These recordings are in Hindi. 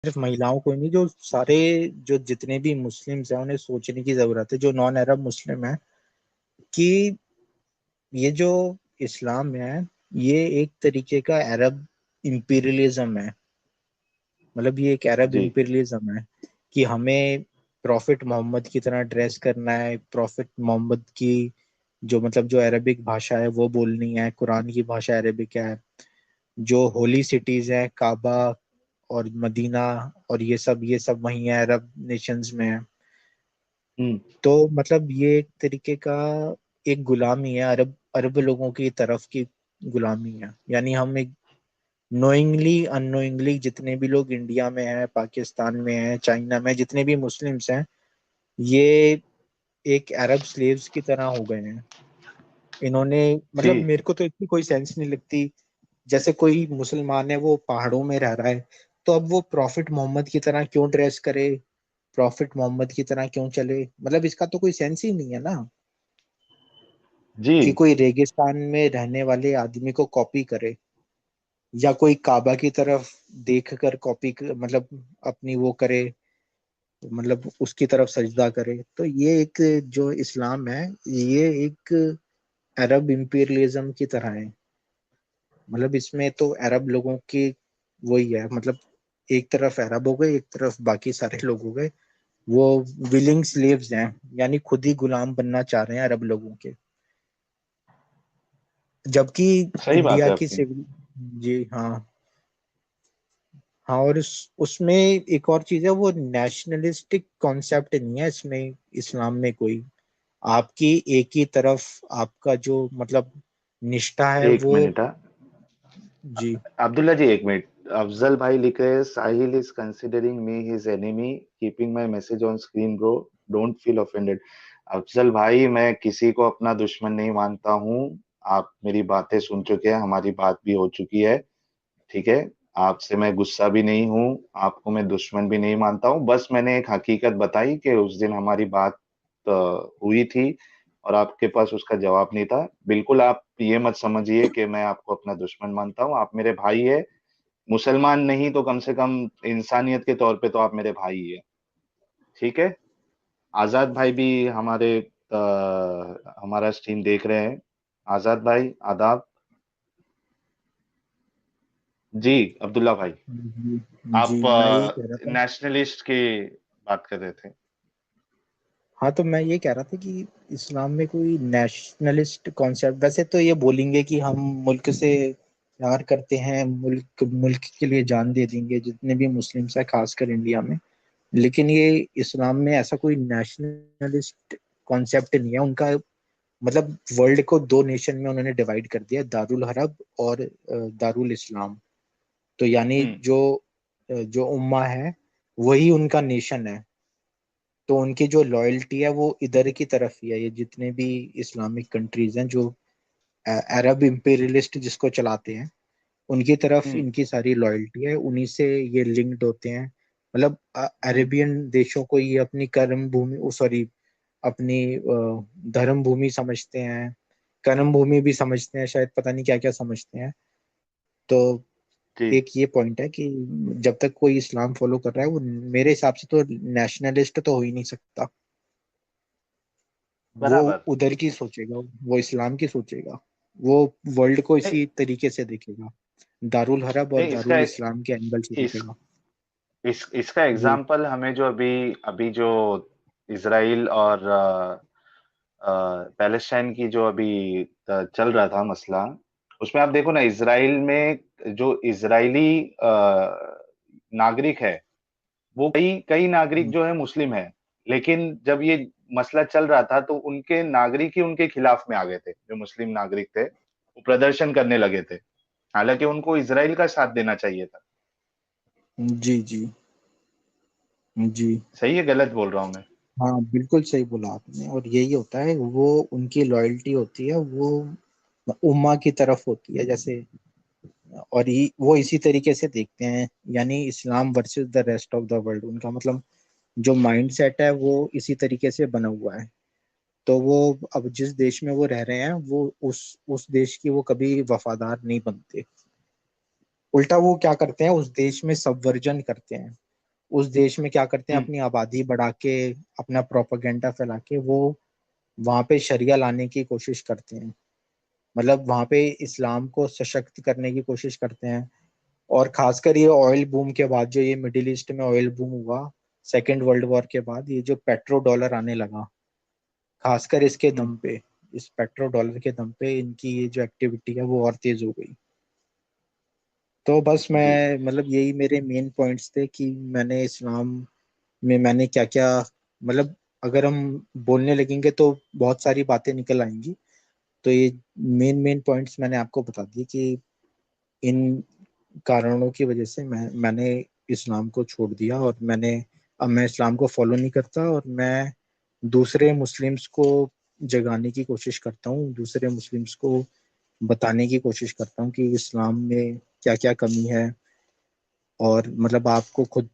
सिर्फ महिलाओं को ही नहीं, जो सारे, जो जितने भी मुस्लिम्स हैं उन्हें सोचने की जरूरत है, जो नॉन अरब मुस्लिम है, कि ये जो इस्लाम है ये एक तरीके का अरब इंपीरियलिज्म है। मतलब ये एक अरब जी इंपीरियलिज्म है कि हमें प्रॉफिट मोहम्मद की तरह ड्रेस करना है, प्रॉफिट मोहम्मद की जो मतलब जो अरबिक भाषा है वो बोलनी है, कुरान की भाषा अरबिक है, जो होली सिटीज है काबा और मदीना और ये सब वही है, अरब नेशंस में है। हम्म तो मतलब ये एक तरीके का एक गुलामी है, अरब अरब लोगों की तरफ की गुलामी है। यानी हम एक नोइंगली अननोइंगली जितने भी लोग इंडिया में हैं, पाकिस्तान में हैं, चाइना में, जितने भी मुस्लिम्स हैं, ये एक अरब स्लेव्स की तरह हो गए हैं। इन्होंने जी। मतलब मेरे को तो इतनी कोई सेंस नहीं लगती। जैसे कोई मुसलमान है वो पहाड़ों में रह रहा है, तो अब वो प्रॉफिट मोहम्मद की तरह क्यों ड्रेस करे, प्रॉफिट मोहम्मद की तरह क्यों चले? मतलब इसका तो कोई सेंस ही नहीं है ना, जी कि कोई रेगिस्तान में रहने वाले आदमी को कॉपी करे, या कोई काबा की तरफ देख कर कॉपी मतलब अपनी वो करे, मतलब उसकी तरफ सजदा करे। तो ये एक जो इस्लाम है ये एक अरब इंपीरियलिज्म की तरह है। मतलब इसमें तो अरब लोगों की वही है, मतलब एक तरफ अरब हो गए, एक तरफ बाकी सारे लोग हो गए, वो विलिंग स्लेव्स हैं, यानी खुद ही गुलाम बनना चाह रहे हैं अरब लोगों के। जबकि सही बात इंडिया है की आपकी। सिविल, जी हाँ, हाँ, और उसमें एक और चीज है, वो नेशनलिस्टिक कॉन्सेप्ट नहीं है इसमें, इस्लाम में कोई आपकी एक ही तरफ आपका जो मतलब निष्ठा है एक वो। मिनट हाँ। जी। अब्दुल्ला जी एक मिनट। अफजल भाई लिख रहे हैं, Sahil is considering me his enemy, keeping my message on screen bro, don't feel offended. Afzal भाई मैं किसी को अपना दुश्मन नहीं मानता हूँ। आप मेरी बातें सुन चुके हैं, हमारी बात भी हो चुकी है। ठीक है। आपसे मैं गुस्सा भी नहीं हूँ, आपको मैं दुश्मन भी नहीं मानता हूँ। बस मैंने एक हकीकत बताई कि उस दिन हमारी बात हुई थी और आपके पास उसका जवाब नहीं था। बिल्कुल आप ये मत समझिए कि मैं आपको अपना दुश्मन मानता हूँ, आप मेरे भाई है। मुसलमान नहीं तो कम से कम इंसानियत के तौर पे तो आप मेरे भाई है। ठीक है। आजाद भाई भी हमारा स्ट्रीम देख रहे हैं। आजाद भाई आदाब। जी अब्दुल्ला भाई, जी, आप जी मैं यही कह रहा था। नेशनलिस्ट की बात कर रहे थे। हाँ, तो मैं ये कह रहा था कि इस्लाम में कोई नेशनलिस्ट कॉन्सेप्ट, वैसे तो ये बोलेंगे कि हम मुल्क से प्यार करते हैं, मुल्क मुल्क के लिए जान दे देंगे, जितने भी मुस्लिम्स हैं खासकर इंडिया में। लेकिन ये इस्लाम में ऐसा कोई नेशनलिस्ट कॉन्सेप्ट नहीं है उनका। मतलब वर्ल्ड को दो नेशन में उन्होंने डिवाइड कर दिया, दारुल हरब और दारुल इस्लाम। तो यानी हम्म जो उम्मा है वही उनका नेशन है। तो उनकी जो लॉयल्टी है वो इधर की तरफ ही है। ये जितने भी इस्लामिक कंट्रीज हैं जो अरब इंपीरियलिस्ट जिसको चलाते हैं, उनकी तरफ हम्म इनकी सारी लॉयल्टी है, उन्हीं से ये लिंक्ड होते हैं। मतलब अरेबियन देशों को ये अपनी कर्म भूमि, सॉरी, अपनी धर्म भूमि समझते हैं, कर्म भूमि भी समझते हैं शायद, पता नहीं क्या क्या समझते हैं। तो जी एक ये पॉइंट है कि जब तक कोई इस्लाम फॉलो कर रहा है वो मेरे हिसाब से तो नेशनलिस्ट तो हो ही नहीं सकता। वो बराबर। उधर की सोचेगा, वो इस्लाम की सोचेगा, वो वर्ल्ड को नहीं इसी तरीके से देखेगा, दारुल हरब और नहीं इसका दारुल इस्लाम के एंगल से इस देखेगा। इसका जी। एग्जाम्पल हमें जो अभी अभी जो इसराइल और पैलेस्टाइन की जो अभी चल रहा था मसला, उसमें आप देखो ना, इसराइल में जो इजरायली नागरिक है, वो कई कई नागरिक जो है मुस्लिम है। लेकिन जब ये मसला चल रहा था तो उनके नागरिक ही उनके खिलाफ में आ गए थे, जो मुस्लिम नागरिक थे वो प्रदर्शन करने लगे थे। हालांकि उनको इसराइल का साथ देना चाहिए था। जी। जी। जी। सही है गलत बोल रहा हूँ मैं? हाँ, बिल्कुल सही बोला आपने, और यही होता है, वो उनकी लॉयल्टी होती है, वो उम्मा की तरफ होती है जैसे। और वो इसी तरीके से देखते हैं, यानी Islam versus the rest of the world, उनका मतलब जो माइंड सेट है वो इसी तरीके से बना हुआ है। तो वो अब जिस देश में वो रह रहे हैं वो उस देश की वो कभी वफादार नहीं बनते। उल्टा वो क्या करते हैं, उस देश में सबवर्जन करते हैं। उस देश में क्या करते हैं, हम्म अपनी आबादी बढ़ा के, अपना प्रोपागेंडा फैला के वो वहां पे शरिया लाने की कोशिश करते हैं। मतलब वहां पे इस्लाम को सशक्त करने की कोशिश करते हैं। और खासकर ये ऑयल बूम के बाद, जो ये मिडिल ईस्ट में ऑयल बूम हुआ सेकेंड वर्ल्ड वॉर के बाद, ये जो पेट्रो डॉलर आने लगा, खासकर इसके हम्म, दम पे, इस पेट्रो डॉलर के दम पे इनकी ये जो एक्टिविटी है वो और तेज हो गई। तो बस जी मैं मतलब यही मेरे मेन पॉइंट्स थे कि मैंने इस्लाम में मैंने क्या क्या, मतलब अगर हम बोलने लगेंगे तो बहुत सारी बातें निकल आएंगी। तो ये मेन मेन पॉइंट्स मैंने आपको बता दिए कि इन कारणों की वजह से मैंने इस्लाम को छोड़ दिया, और अब मैं इस्लाम को फॉलो नहीं करता, और मैं दूसरे मुस्लिम्स को जगाने की कोशिश करता हूँ, दूसरे मुस्लिम्स को बताने की कोशिश करता हूँ कि इस्लाम में क्या क्या कमी है। और मतलब आपको खुद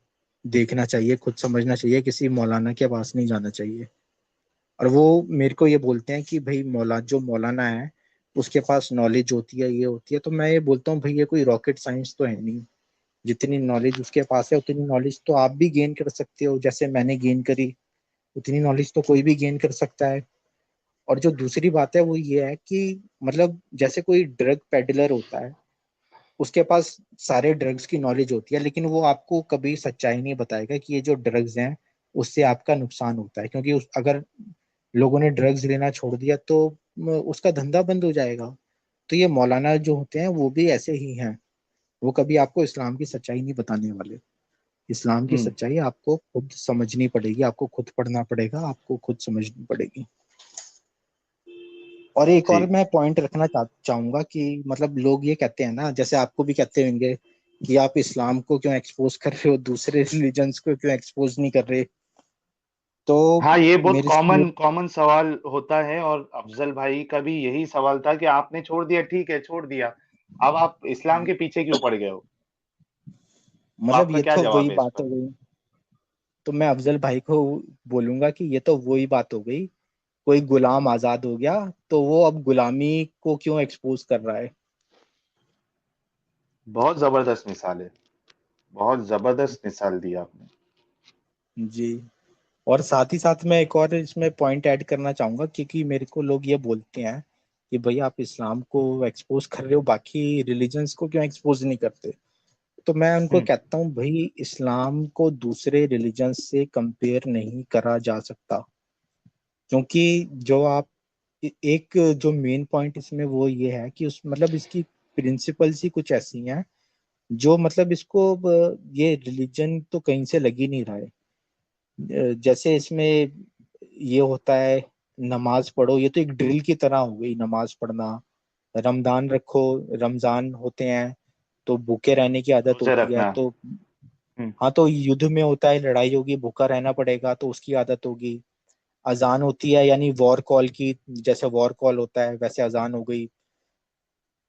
देखना चाहिए, खुद समझना चाहिए, किसी मौलाना के पास नहीं जाना चाहिए। और वो मेरे को ये बोलते हैं कि भाई जो मौलाना है उसके पास नॉलेज होती है, ये होती है। तो मैं ये बोलता हूँ भाई ये कोई रॉकेट साइंस तो है नहीं। जितनी नॉलेज उसके पास है उतनी नॉलेज तो आप भी गेन कर सकते हो, जैसे मैंने गेन करी उतनी नॉलेज तो कोई भी गेन कर सकता है। और जो दूसरी बात है वो ये है कि मतलब जैसे कोई ड्रग पेडलर होता है, उसके पास सारे ड्रग्स की नॉलेज होती है, लेकिन वो आपको कभी सच्चाई नहीं बताएगा कि ये जो ड्रग्स हैं उससे आपका नुकसान होता है, क्योंकि अगर लोगों ने ड्रग्स लेना छोड़ दिया तो उसका धंधा बंद हो जाएगा। तो ये मौलाना जो होते हैं वो भी ऐसे ही हैं, वो कभी आपको इस्लाम की सच्चाई नहीं बताने वाले। इस्लाम की हम्म सच्चाई आपको खुद समझनी पड़ेगी, आपको खुद पढ़ना पड़ेगा, आपको खुद समझनी पड़ेगी। और एक जी। और मैं पॉइंट रखना चाहूंगा कि मतलब लोग ये कहते हैं ना, जैसे आपको भी कहते होंगे कि आप इस्लाम को क्यों एक्सपोज कर रहे हो, दूसरे रिलीजन्स को क्यों एक्सपोज नहीं कर रहे। तो हाँ, ये बहुत मेरे कॉमन कॉमन सवाल होता है, और अफजल भाई का भी यही सवाल था कि आपने छोड़ दिया, ठीक है छोड़ दिया, अब आप इस्लाम के पीछे क्यों पड़ गए हो? तो मतलब आपका ये क्या तो वही जवाब है इस बात पर? हो गई। तो मैं अफजल भाई को बोलूंगा कि ये तो वही बात हो गई, कोई गुलाम आजाद हो गया तो वो अब गुलामी को क्यों एक्सपोज कर रहा है। बहुत जबरदस्त मिसाल है, बहुत जबरदस्त मिसाल दी आपने। जी। और साथ ही साथ मैं एक और इसमें पॉइंट ऐड करना चाहूंगा, क्योंकि मेरे को लोग ये बोलते हैं कि भाई आप इस्लाम को एक्सपोज कर रहे हो, बाकी रिलीजन्स को क्यों एक्सपोज नहीं करते। तो मैं उनको हम्म कहता हूँ भाई इस्लाम को दूसरे रिलीजन्स से कंपेयर नहीं करा जा सकता। क्योंकि जो आप एक जो मेन पॉइंट इसमें वो ये है कि उस मतलब इसकी प्रिंसिपल्स ही कुछ ऐसी हैं जो मतलब इसको ये रिलीजन तो कहीं से लग ही नहीं रहा है। जैसे इसमें ये होता है, नमाज पढ़ो, ये तो एक ड्रिल की तरह हो गई नमाज पढ़ना। रमजान रखो, रमजान होते हैं तो भूखे रहने की आदत रोजे होती है। रखना। तो हम्म हाँ, तो युद्ध में होता है, लड़ाई होगी, भूखा रहना पड़ेगा तो उसकी आदत होगी। अजान होती है यानी वॉर कॉल की, जैसे वॉर कॉल होता है वैसे अजान हो गई।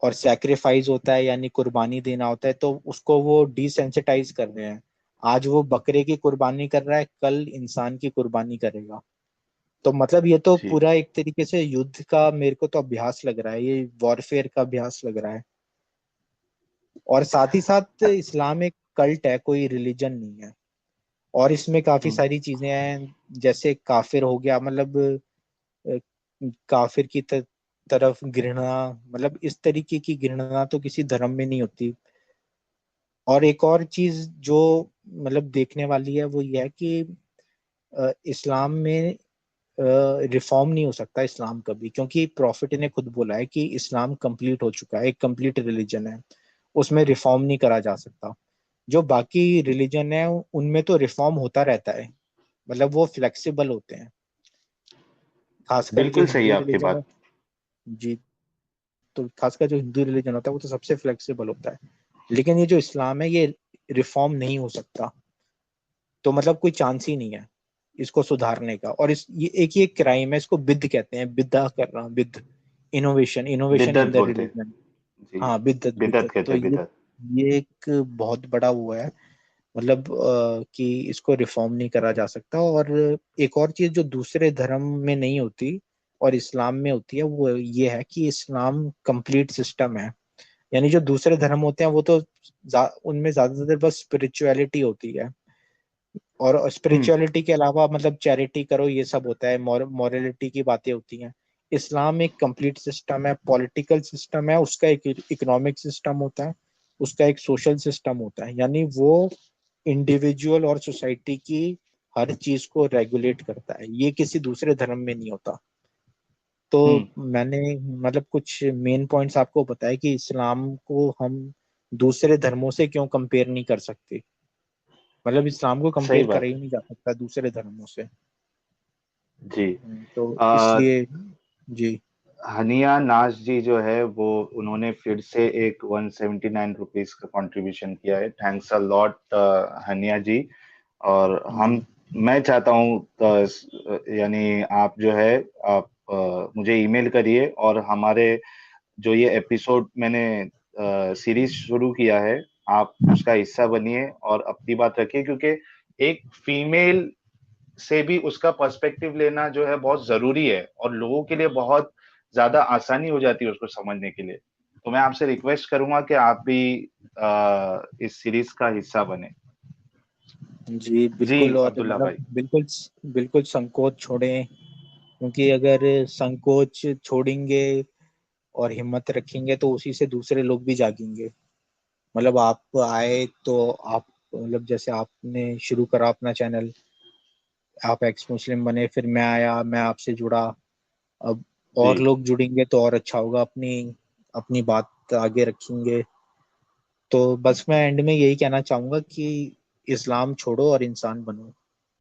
और सैक्रिफाइस होता है यानी कुर्बानी देना होता है, तो उसको वो डिसेंसिटाइज कर रहे हैं। आज वो बकरे की कुर्बानी कर रहा है, कल इंसान की कुर्बानी करेगा। तो मतलब ये तो जी। पूरा एक तरीके से युद्ध का मेरे को तो अभ्यास लग रहा है, ये वॉरफेयर का अभ्यास लग रहा है। और साथ ही साथ इस्लाम एक कल्ट है, कोई रिलीजन नहीं है। और इसमें काफी हम्म सारी चीजें हैं, जैसे काफिर हो गया, मतलब अ, काफिर की तरफ घृणा, मतलब इस तरीके की घृणा तो किसी धर्म में नहीं होती। और एक और चीज जो मतलब देखने वाली है वो ये है कि इस्लाम में रिफॉर्म नहीं हो सकता इस्लाम कभी, क्योंकि प्रॉफिट ने खुद बोला है कि इस्लाम कंप्लीट हो चुका है, एक कंप्लीट रिलीजन है, उसमें रिफॉर्म नहीं करा जा सकता। जो बाकी रिलीजन है उनमें तो रिफॉर्म होता रहता है, मतलब वो फ्लेक्सिबल होते हैं। खासकर जो बिल्कुल सही हिंदू है आपकी रिलीजन है। बात। जी। तो खासकर जो हिंदू रिलीजन होता है वो तो सबसे फ्लेक्सिबल होता है। लेकिन ये जो इस्लाम है ये रिफॉर्म नहीं हो सकता। तो मतलब कोई चांस ही नहीं है इसको सुधारने का। और ये क्राइम है, इसको बिद कहते हैं, बिदा कर रहा हूँ, बिद, इनोवेशन, इनोवेशन इन बिद्दत द बोलते हैं। रिलीजन। जी, हाँ, बिद्दत, बिदत बिद्दत। कहते तो हैं, बिदत। ये एक बहुत बड़ा हुआ है, मतलब कि इसको रिफॉर्म नहीं करा जा सकता। और एक और चीज जो दूसरे धर्म में नहीं होती और इस्लाम में होती है वो ये है कि इस्लाम कंप्लीट सिस्टम है। यानी जो दूसरे धर्म होते हैं वो तो उनमें ज्यादातर बस स्पिरिचुअलिटी होती है। और हम्म। स्पिरिचुअलिटी के अलावा मतलब चैरिटी करो, ये सब होता है, मॉरलिटी की बातें होती हैं। इस्लाम एक कंप्लीट सिस्टम है, पॉलिटिकल सिस्टम है, उसका एक इकोनॉमिक सिस्टम होता है, उसका एक सोशल सिस्टम होता है, यानी वो इंडिविजुअल और सोसाइटी की हर चीज को रेगुलेट करता है, ये किसी दूसरे धर्म में नहीं होता। तो हम्म। मैंने मतलब कुछ मेन पॉइंट्स आपको बताया कि इस्लाम को हम दूसरे धर्मों से क्यों कंपेयर नहीं कर सकते, मतलब इस्लाम को सही कंपेयर करा बात ही है। नहीं जा सकता दूसरे धर्मों से। जी। तो आ, इसलिए जी। हनिया नाज जी जो है वो, उन्होंने फिर से एक 179 रुपीज का कंट्रीब्यूशन किया है। थैंक्स अ लॉट हनिया जी। और जी। हम, मैं चाहता हूँ यानी आप जो है, आप मुझे ईमेल करिए, और हमारे जो ये एपिसोड मैंने सीरीज शुरू किया है, आप उसका हिस्सा बनिए और अपनी बात रखिए, क्योंकि एक फीमेल से भी उसका पर्सपेक्टिव लेना जो है बहुत जरूरी है, और लोगों के लिए बहुत ज्यादा आसानी हो जाती है उसको समझने के लिए। तो मैं आपसे रिक्वेस्ट करूंगा कि आप भी इस सीरीज का हिस्सा बने। जी जी बिल्कुल, और अब्दुल्ला मतलब भाई। बिल्कुल बिल्कुल संकोच छोड़ें, क्योंकि अगर संकोच छोड़ेंगे और हिम्मत रखेंगे तो उसी से दूसरे लोग भी जागेंगे। मतलब आप आए तो आप, मतलब जैसे आपने शुरू करा अपना चैनल, आप एक्स मुस्लिम बने, फिर मैं आया, मैं आपसे जुड़ा, अब जी। और लोग जुड़ेंगे तो और अच्छा होगा, अपनी अपनी बात आगे रखेंगे। तो बस मैं एंड में यही कहना चाहूंगा कि इस्लाम छोड़ो और इंसान बनो।